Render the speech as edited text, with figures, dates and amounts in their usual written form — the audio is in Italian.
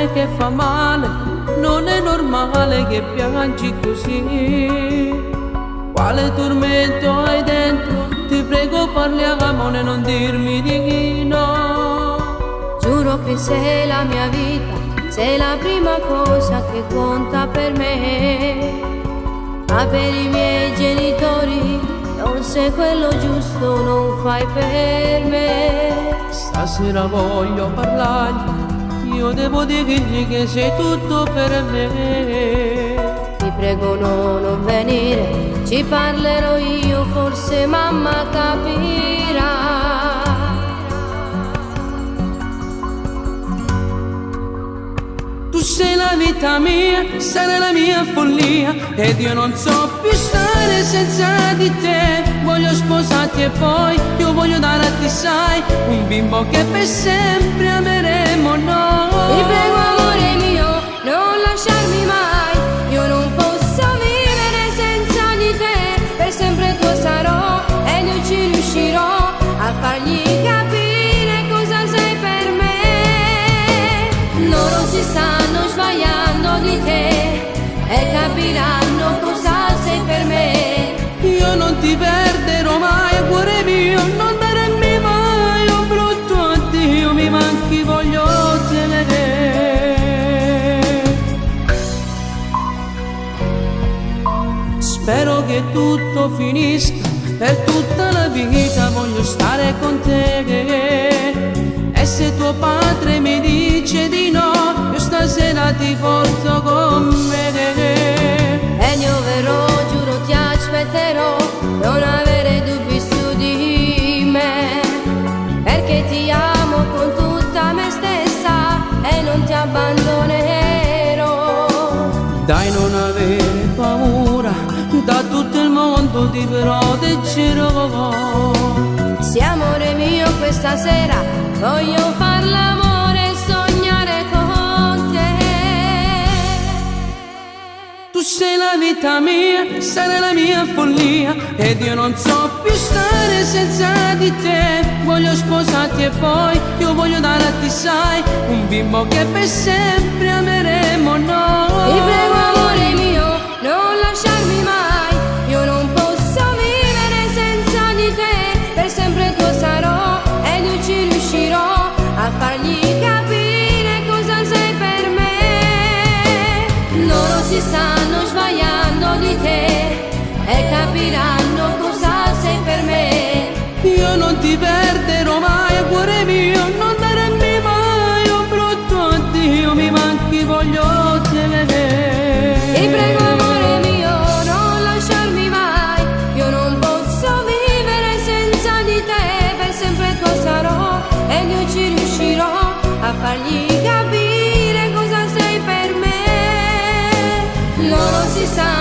l'amore che fa male, non è normale che piangi così. Quale tormento hai dentro? Ti prego parliamone, non dirmi di no. Giuro che sei la mia vita, sei la prima cosa che conta per me. Ma per i miei genitori non sei quello giusto, non fai per me. Stasera voglio parlargli, io devo dirgli che sei tutto per me. Ti prego no, non venire, ci parlerò io, forse mamma capirà. Tu sei la vita mia, sarai la mia follia, ed io non so più stare senza di te. Voglio sposarti e poi io voglio dare a te, sai, un bimbo che per sempre ameremo noi. Ti prego amore mio, non lasciarmi mai, io non posso vivere senza di te. Per sempre tuo sarò e non ci riuscirò a fargli capire cosa sei per me. Loro si stanno sbagliando di te e capiranno cosa sei per me. Io non ti perderò mai, cuore mio, non darmi mai un brutto addio, mi manchi, voglio tenere. Spero che tutto finisca, per tutta la vita voglio stare con te. E se tuo padre mi dice di no, io stasera ti porto con me. E io verrò, giuro ti aspetterò, non avere dubbi su di me, perché ti amo con tutta me stessa e non ti abbandonerò. Dai, non avere paura, da tutto il mondo ti proteggerò. Sì amore mio, questa sera voglio far l'amore e sognare con te. Tu sei la vita mia, sarai la mia follia, ed io non so più stare senza di te. Voglio sposarti e poi io voglio dare a te, sai, un bimbo che per sempre ameremo noi. Ti prego amore mio, non lasciarmi mai, io non posso vivere senza di te. Per sempre tuo sarò e io ci riuscirò a fargli capire cosa sei per me. Loro si stanno sbagliando di te e capiranno cosa sei per me. Io non ti perderò mai, cuore mio, non darmi mai un brutto addio, mi manchi, voglio tenere. Ti prego amore mio, non lasciarmi mai, io non posso vivere senza di te. Per sempre tuo sarò e io ci riuscirò a fargli capire cosa sei per me. Loro si stanno